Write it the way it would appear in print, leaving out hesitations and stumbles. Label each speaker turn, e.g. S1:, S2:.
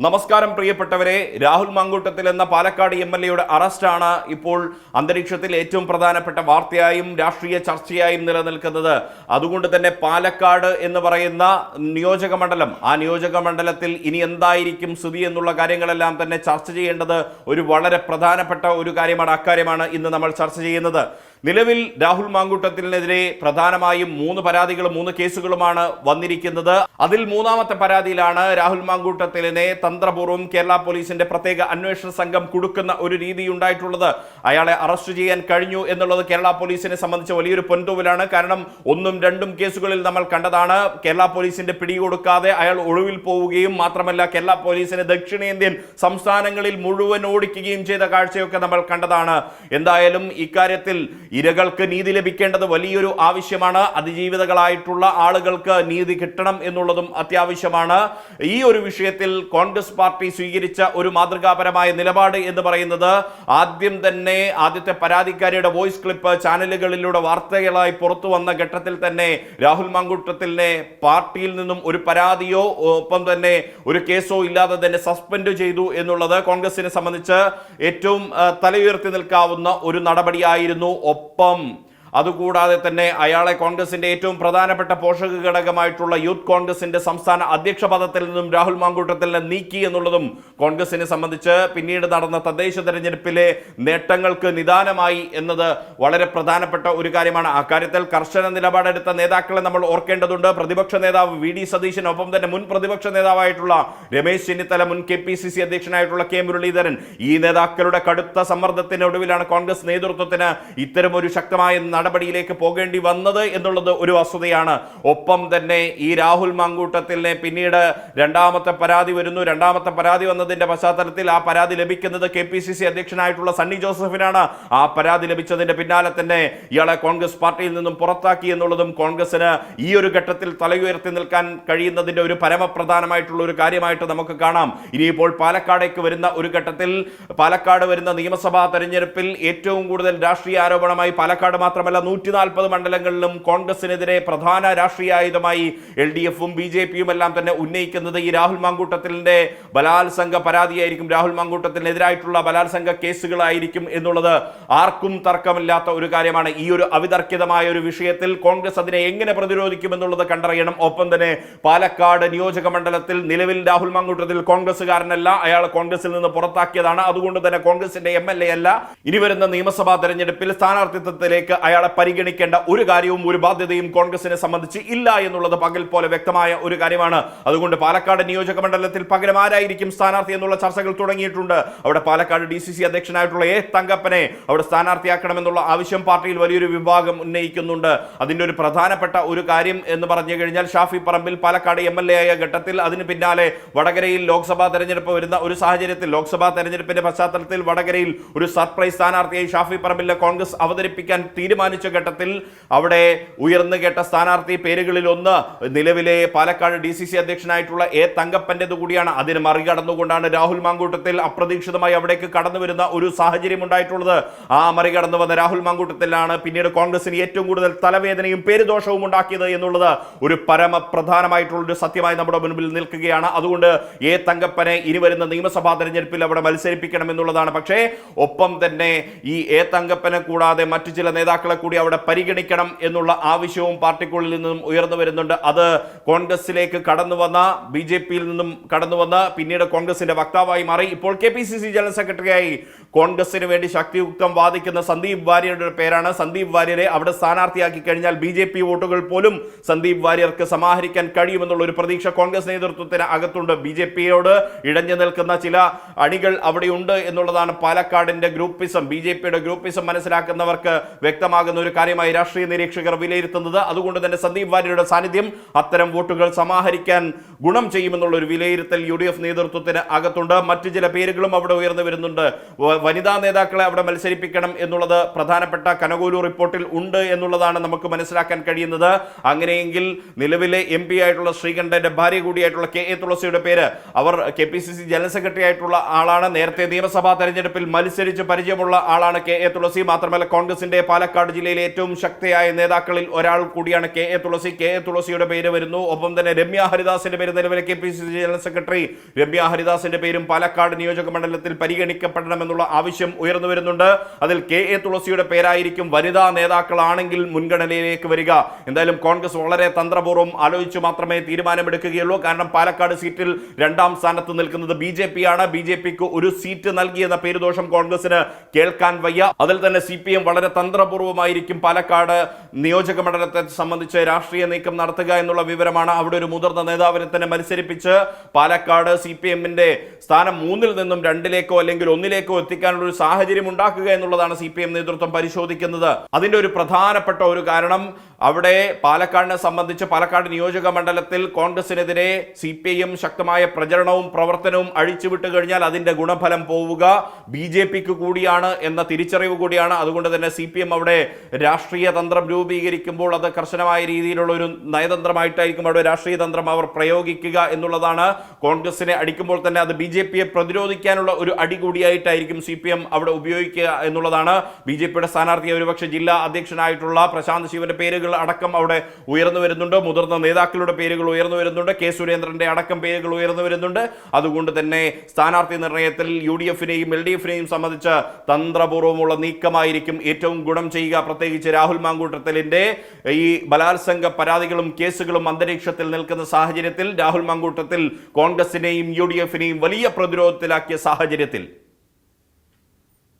S1: നമസ്കാരം പ്രിയപ്പെട്ടവരെ, രാഹുൽ മാങ്കൂട്ടത്തിൽ എന്ന പാലക്കാട് എംഎൽഎയുടെ അറസ്റ്റാണ് ഇപ്പോൾ അന്തരീക്ഷത്തിൽ ഏറ്റവും പ്രധാനപ്പെട്ട വാർത്തയായും രാഷ്ട്രീയ ചർച്ചയായും നിലനിൽക്കുന്നത്. അതുകൊണ്ട് തന്നെ പാലക്കാട് എന്ന് പറയുന്ന നിയോജകമണ്ഡലം, ആ നിയോജകമണ്ഡലത്തിൽ ഇനി എന്തായിരിക്കും സ്ഥിതി എന്നുള്ള കാര്യങ്ങളെല്ലാം തന്നെ ചർച്ച ചെയ്യേണ്ടത് ഒരു വളരെ പ്രധാനപ്പെട്ട ഒരു കാര്യമാണ്. അക്കാര്യമാണ് ഇന്ന് നമ്മൾ ചർച്ച ചെയ്യുന്നത്. നിലവിൽ രാഹുൽ മാങ്കൂട്ടത്തിനെതിരെ പ്രധാനമായും 3 പരാതികളും 3 കേസുകളുമാണ് വന്നിരിക്കുന്നത്. അതിൽ മൂന്നാമത്തെ പരാതിയിലാണ് രാഹുൽ മാങ്കൂട്ടത്തിലിനെ തന്ത്രപൂർവ്വം കേരള പോലീസിന്റെ പ്രത്യേക അന്വേഷണ സംഘം കൊടുക്കുന്ന ഒരു രീതി ഉണ്ടായിട്ടുള്ളത്. അയാളെ അറസ്റ്റ് ചെയ്യാൻ കഴിഞ്ഞു എന്നുള്ളത് കേരള പോലീസിനെ സംബന്ധിച്ച് വലിയൊരു പൊൻതൂവലാണ്. കാരണം 1ഉം 2ഉം കേസുകളിൽ നമ്മൾ കണ്ടതാണ്, കേരള പോലീസിന്റെ പിടികൊടുക്കാതെ അയാൾ ഒളിവിൽ പോവുകയും മാത്രമല്ല കേരള പോലീസിനെ ദക്ഷിണേന്ത്യൻ സംസ്ഥാനങ്ങളിൽ മുഴുവൻ ഓടിക്കുകയും ചെയ്ത കാഴ്ചയൊക്കെ നമ്മൾ കണ്ടതാണ്. എന്തായാലും ഇക്കാര്യത്തിൽ ഇരകൾക്ക് നീതി ലഭിക്കേണ്ടത് വലിയൊരു ആവശ്യമാണ്. അതിജീവിതകളായിട്ടുള്ള ആളുകൾക്ക് നീതി കിട്ടണം എന്നുള്ളതും അത്യാവശ്യമാണ്. ഈ ഒരു വിഷയത്തിൽ കോൺഗ്രസ് പാർട്ടി സ്വീകരിച്ച ഒരു മാതൃകാപരമായ നിലപാട് എന്ന് പറയുന്നത്, ആദ്യം തന്നെ ആദ്യത്തെ പരാതിക്കാരിയുടെ വോയിസ് ക്ലിപ്പ് ചാനലുകളിലൂടെ വാർത്തകളായി പുറത്തു വന്ന ഘട്ടത്തിൽ തന്നെ രാഹുൽ മാങ്കൂട്ടത്തിലിനെ പാർട്ടിയിൽ നിന്നും ഒരു പരാതിയോ ഒപ്പം തന്നെ ഒരു കേസോ ഇല്ലാതെ തന്നെ സസ്പെൻഡ് ചെയ്തു എന്നുള്ളത് കോൺഗ്രസിനെ സംബന്ധിച്ച് ഏറ്റവും തലയുയർത്തി നിൽക്കാവുന്ന ഒരു നടപടിയായിരുന്നു. ഒപ്പം അതുകൂടാതെ തന്നെ അയാളെ കോൺഗ്രസിന്റെ ഏറ്റവും പ്രധാനപ്പെട്ട പോഷക ഘടകമായിട്ടുള്ള യൂത്ത് കോൺഗ്രസിന്റെ സംസ്ഥാന അധ്യക്ഷ പദത്തിൽ നിന്നും രാഹുൽ മാങ്കൂട്ടത്തിലിനെ നീക്കി എന്നുള്ളതും കോൺഗ്രസിനെ സംബന്ധിച്ച് പിന്നീട് നടന്ന തദ്ദേശ തെരഞ്ഞെടുപ്പിലെ നേട്ടങ്ങൾക്ക് നിദാനമായി എന്നത് വളരെ പ്രധാനപ്പെട്ട ഒരു കാര്യമാണ്. അക്കാര്യത്തിൽ കർശന നിലപാടെടുത്ത നേതാക്കളെ നമ്മൾ ഓർക്കേണ്ടതുണ്ട്. പ്രതിപക്ഷ നേതാവ് വി.ഡി. സതീശൻ, ഒപ്പം തന്നെ മുൻ പ്രതിപക്ഷ നേതാവായിട്ടുള്ള രമേശ് ചെന്നിത്തല, മുൻ KPCC അധ്യക്ഷനായിട്ടുള്ള K. മുരളീധരൻ, ഈ നേതാക്കളുടെ കടുത്ത സമ്മർദ്ദത്തിനൊടുവിലാണ് കോൺഗ്രസ് നേതൃത്വത്തിന് ഇത്തരമൊരു ശക്തമായ നടപടിയിലേക്ക് പോകേണ്ടി വന്നത് എന്നുള്ളത് ഒരു വസ്തുതയാണ്. ഒപ്പം തന്നെ ഈ രാഹുൽ മാങ്കൂട്ടത്തിലിനെ പിന്നീട് രണ്ടാമത്തെ പരാതി വരുന്നു. രണ്ടാമത്തെ പരാതി വന്നതിന്റെ പശ്ചാത്തലത്തിൽ ആ പരാതി ലഭിക്കുന്നത് KPCC അധ്യക്ഷനായിട്ടുള്ള സണ്ണി ജോസഫിനാണ്. ആ പരാതി ലഭിച്ചതിന്റെ പിന്നാലെ തന്നെ ഇയാളെ കോൺഗ്രസ് പാർട്ടിയിൽ നിന്നും പുറത്താക്കി എന്നുള്ളതും കോൺഗ്രസിന് ഈ ഒരു ഘട്ടത്തിൽ തലയുയർത്തി നിൽക്കാൻ കഴിയുന്നതിന്റെ ഒരു പരമപ്രധാനമായിട്ടുള്ള ഒരു കാര്യമായിട്ട് നമുക്ക് കാണാം. ഇനിയിപ്പോൾ പാലക്കാടേക്ക് വരുന്ന ഒരു ഘട്ടത്തിൽ, പാലക്കാട് വരുന്ന നിയമസഭാ തെരഞ്ഞെടുപ്പിൽ ഏറ്റവും കൂടുതൽ രാഷ്ട്രീയ ആരോപണമായി പാലക്കാട് മാത്രമല്ല 140 മണ്ഡലങ്ങളിലും കോൺഗ്രസിനെതിരെ പ്രധാന രാഷ്ട്രീയ ആയുധമായി LDFും BJPയും എല്ലാം തന്നെ ഉന്നയിക്കുന്നത് ഈ രാഹുൽ മാങ്കൂട്ടത്തിലിന്റെ ബലാത്സംഗ പരാതിയായിരിക്കും, രാഹുൽ മാങ്കൂട്ടത്തിനെതിരായിട്ടുള്ള ബലാത്സംഗ കേസുകളായിരിക്കും എന്നുള്ളത് ആർക്കും തർക്കമില്ലാത്ത ഒരു കാര്യമാണ്. ഈ ഒരു അവിതർക്കിതമായ ഒരു വിഷയത്തിൽ കോൺഗ്രസ് അതിനെ എങ്ങനെ പ്രതിരോധിക്കുമെന്നുള്ളത് കണ്ടറിയണം. ഒപ്പം തന്നെ പാലക്കാട് നിയോജക മണ്ഡലത്തിൽ നിലവിൽ രാഹുൽ മാങ്കൂട്ടത്തിൽ കോൺഗ്രസ്സുകാരനല്ല, അയാൾ കോൺഗ്രസിൽ നിന്ന് പുറത്താക്കിയതാണ്. അതുകൊണ്ട് തന്നെ കോൺഗ്രസിന്റെ MLA അല്ല. ഇനി വരുന്ന നിയമസഭാ തെരഞ്ഞെടുപ്പിൽ സ്ഥാനാർത്ഥിത്വത്തിലേക്ക് അയാളെ പരിഗണിക്കേണ്ട ഒരു കാര്യവും ഒരു ബാധ്യതയും കോൺഗ്രസിനെ സംബന്ധിച്ച് ഇല്ല എന്നുള്ളത് പകൽ പോലെ വ്യക്തമായ ഒരു കാര്യമാണ്. അതുകൊണ്ട് പാലക്കാട് നിയോജക മണ്ഡലത്തിൽ പകരം ആരായിരിക്കും സ്ഥാനാർത്ഥി എന്നുള്ള ചർച്ചകൾ തുടങ്ങിയിട്ടുണ്ട്. അവിടെ പാലക്കാട് DCC അധ്യക്ഷനായിട്ടുള്ള A. തങ്കപ്പനെ അവിടെ സ്ഥാനാർത്ഥിയാക്കണമെന്നുള്ള ആവശ്യം പാർട്ടിയിൽ വലിയൊരു വിഭാഗം ഉന്നയിക്കുന്നുണ്ട്. അതിന്റെ ഒരു പ്രധാനപ്പെട്ട ഒരു കാര്യം എന്ന് പറഞ്ഞു കഴിഞ്ഞാൽ, ഷാഫി പറമ്പിൽ പാലക്കാട് MLA ആയ ഘട്ടത്തിൽ അതിന് പിന്നാലെ വടകരയിൽ ലോക്സഭാ തെരഞ്ഞെടുപ്പ് വരുന്ന ഒരു സാഹചര്യത്തിൽ, ലോക്സഭാ തെരഞ്ഞെടുപ്പിന്റെ പശ്ചാത്തലത്തിൽ വടകരയിൽ ഒരു സർപ്രൈസ് സ്ഥാനാർത്ഥിയായി ഷാഫി പറമ്പിലിനെ കോൺഗ്രസ് അവതരിപ്പിക്കാൻ തീരുമാനിച്ച ഘട്ടത്തിൽ അവിടെ ഉയർന്നു കേട്ട സ്ഥാനാർത്ഥി പേരുകളിൽ ഒന്ന് നിലവിലെ പാലക്കാട് DCC അധ്യക്ഷനായിട്ടുള്ള A. തങ്കപ്പന്റേത് കൂടിയാണ്. അതിന് മറികടന്നുകൊണ്ടാണ് രാഹുൽ മാങ്കൂട്ടത്തിൽ അപ്രതീക്ഷിതമായി അവിടേക്ക് കടന്നു വരുന്ന ഒരു സാഹചര്യം ഉണ്ടായിട്ടുള്ളത്. ആ മറികടന്നു വന്ന രാഹുൽ മാങ്കൂട്ടത്തിലാണ് പിന്നീട് കോൺഗ്രസിന് ഏറ്റവും കൂടുതൽ തലവേദനയും പേരുദോഷവും ഉണ്ടാക്കിയത് എന്നുള്ളത് ഒരു പരമപ്രധാനമായിട്ടുള്ള ഒരു സത്യമായി നമ്മുടെ മുൻപിൽ നിൽക്കുകയാണ്. അതുകൊണ്ട് A. തങ്കപ്പനെ ഇനി വരുന്ന നിയമസഭാ തെരഞ്ഞെടുപ്പിൽ അവിടെ മത്സരിപ്പിക്കണം എന്നുള്ളതാണ്. പക്ഷേ ഒപ്പം തന്നെ ഈ A. തങ്കപ്പനെ കൂടാതെ മറ്റു ചില നേതാക്കളെ കൂടി അവിടെ പരിഗണിക്കണം എന്നുള്ള ആവശ്യവും പാർട്ടിക്കുള്ളിൽ നിന്നും ഉയർന്നു വരുന്നുണ്ട്. അത് കോൺഗ്രസിലേക്ക് കടന്നു വന്ന, BJPയിൽ നിന്നും കടന്നു വന്ന, പിന്നീട് കോൺഗ്രസിന്റെ വക്താവായി മാറി ഇപ്പോൾ KPCC ജനറൽ സെക്രട്ടറിയായി കോൺഗ്രസിന് വേണ്ടി ശക്തിയുക്തം വാദിക്കുന്ന സന്ദീപ് വാര്യരുടെ പേരാണ്. സന്ദീപ് വാര്യരെ അവിടെ സ്ഥാനാർത്ഥിയാക്കി കഴിഞ്ഞാൽ BJP വോട്ടുകൾ പോലും സന്ദീപ് വാര്യർക്ക് സമാഹരിക്കാൻ കഴിയുമെന്നുള്ള ഒരു പ്രതീക്ഷ കോൺഗ്രസ് നേതൃത്വത്തിന് അകത്തുണ്ട്. BJPയോട് ഇടഞ്ഞു നിൽക്കുന്ന ചില അണികൾ അവിടെയുണ്ട് എന്നുള്ളതാണ് പാലക്കാടിന്റെ ഗ്രൂപ്പിസം, BJPയുടെ ഗ്രൂപ്പിസം മനസ്സിലാക്കുന്നവർക്ക് വ്യക്തമാകുന്ന ഒരു കാര്യമായി രാഷ്ട്രീയ നിരീക്ഷകർ വിലയിരുത്തുന്നത്. അതുകൊണ്ട് തന്നെ സന്ദീപ് വാര്യരുടെ സാന്നിധ്യം അത്തരം വോട്ടുകൾ സമാഹരിക്കാൻ ഗുണം ചെയ്യുമെന്നുള്ള ഒരു വിലയിരുത്തൽ UDF നേതൃത്വത്തിന് അകത്തുണ്ട്. മറ്റു ചില പേരുകളും അവിടെ ഉയർന്നു വരുന്നുണ്ട്. വനിതാ നേതാക്കളെ അവിടെ മത്സരിപ്പിക്കണം എന്നുള്ളത് പ്രധാനപ്പെട്ട കനകോലു റിപ്പോർട്ടിൽ ഉണ്ട് എന്നുള്ളതാണ് നമുക്ക് മനസ്സിലാക്കാൻ കഴിയുന്നത്. അങ്ങനെയെങ്കിൽ നിലവിലെ MP ആയിട്ടുള്ള ശ്രീകണ്ഠന്റെ ഭാര്യ കൂടിയായിട്ടുള്ള KA തുളസിയുടെ പേര്, അവർ KPCC ജനറൽ സെക്രട്ടറി ആയിട്ടുള്ള ആളാണ്. നേരത്തെ നിയമസഭാ തെരഞ്ഞെടുപ്പിൽ മത്സരിച്ച് പരിചയമുള്ള ആളാണ് KA തുളസി. മാത്രമല്ല കോൺഗ്രസിന്റെ പാലക്കാട് ജില്ലയിലെ ഏറ്റവും ശക്തിയായ നേതാക്കളിൽ ഒരാൾ കൂടിയാണ് KA തുളസി. KA തുളസിയുടെ പേര് വരുന്നു. ഒപ്പം തന്നെ രമ്യ ഹരിദാസിന്റെ പേര്, നിലവിലെ KPCC ജനറൽ സെക്രട്ടറി രമ്യ ഹരിദാസിന്റെ പേരും പാലക്കാട് നിയോജക മണ്ഡലത്തിൽ പരിഗണിക്കപ്പെടണമെന്നുള്ള ആവശ്യം ഉയർന്നു വരുന്നുണ്ട്. അതിൽ KA തുളസിയുടെ പേരായിരിക്കും വനിതാ നേതാക്കളാണെങ്കിൽ മുൻഗണനയിലേക്ക് വരിക. എന്തായാലും കോൺഗ്രസ് വളരെ തന്ത്രപൂർവ്വം ആലോചിച്ചു മാത്രമേ തീരുമാനമെടുക്കുകയുള്ളൂ. കാരണം പാലക്കാട് സീറ്റിൽ 2ാം സ്ഥാനത്ത് നിൽക്കുന്നത് BJP ആണ്. BJPക്ക് ഒരു സീറ്റ് നൽകിയെന്ന പേരുദോഷം കോൺഗ്രസിന് കേൾക്കാൻ വയ്യ. അതിൽ തന്നെ CPM വളരെ തന്ത്രപൂർവ്വമായിരിക്കും പാലക്കാട് നിയോജക മണ്ഡലത്തെ സംബന്ധിച്ച് രാഷ്ട്രീയ നീക്കം നടത്തുക എന്നുള്ള വിവരമാണ്. അവിടെ ഒരു മുതിർന്ന നേതാവിനെ തന്നെ മത്സരിപ്പിച്ച് പാലക്കാട് CPMന്റെ സ്ഥാനം 3-ൽ നിന്നും 2-ലേക്കോ അല്ലെങ്കിൽ 1-ലേക്കോ എത്തിക്കാനുള്ള ഒരു സാഹചര്യം ഉണ്ടാക്കുക എന്നുള്ളതാണ് CPM നേതൃത്വം പരിശോധിക്കുന്നത്. അതിന്റെ ഒരു പ്രധാനപ്പെട്ട ഒരു കാരണം അവിടെ പാലക്കാടിനെ സംബന്ധിച്ച് പാലക്കാട് നിയോജക മണ്ഡലത്തിൽ കോൺഗ്രസിനെതിരെ CPIM ശക്തമായ പ്രചരണവും പ്രവർത്തനവും അഴിച്ചുവിട്ട് കഴിഞ്ഞാൽ അതിന്റെ ഗുണഫലം പോവുക BJPക്ക് കൂടിയാണ് എന്ന തിരിച്ചറിവ് കൂടിയാണ്. അതുകൊണ്ട് തന്നെ CPM അവിടെ രാഷ്ട്രീയ തന്ത്രം രൂപീകരിക്കുമ്പോൾ അത് കർശനമായ രീതിയിലുള്ള ഒരു നയതന്ത്രമായിട്ടായിരിക്കും അവിടെ രാഷ്ട്രീയ തന്ത്രം അവർ പ്രയോഗിക്കുക എന്നുള്ളതാണ്. കോൺഗ്രസിനെ അടിക്കുമ്പോൾ തന്നെ അത് BJPയെ പ്രതിരോധിക്കാനുള്ള ഒരു അടി കൂടിയായിട്ടായിരിക്കും CPM അവിടെ ഉപയോഗിക്കുക എന്നുള്ളതാണ്. BJPയുടെ സ്ഥാനാർത്ഥിയെ ഒരുപക്ഷെ ജില്ലാ അധ്യക്ഷനായിട്ടുള്ള പ്രശാന്ത് ശിവന്റെ പേരുകൾ അടക്കം അവിടെ ഉയർന്നു വരുന്നുണ്ട്. മുതിർന്ന നേതാക്കളുടെ പേരുകൾ ഉയർന്നു വരുന്നുണ്ട്. K സുരേന്ദ്രന്റെ അടക്കം പേരുകൾ ഉയർന്നു വരുന്നുണ്ട്. അതുകൊണ്ട് തന്നെ സ്ഥാനാർത്ഥി നിർണയത്തിൽ UDFനെയും LDFനെയും സംബന്ധിച്ച് തന്ത്രപൂർവ്വമുള്ള നീക്കമായിരിക്കും ഏറ്റവും ഗുണം ചെയ്യുക. പ്രത്യേകിച്ച് രാഹുൽ മാങ്കൂട്ടത്തിലിന്റെ ഈ ബലാത്സംഗ പരാതികളും കേസുകളും അന്തരീക്ഷത്തിൽ നിൽക്കുന്ന സാഹചര്യത്തിൽ രാഹുൽ മാങ്കൂട്ടത്തിൽ കോൺഗ്രസിനെയും UDFനെയും വലിയ പ്രതിരോധത്തിലാക്കിയ സാഹചര്യത്തിൽ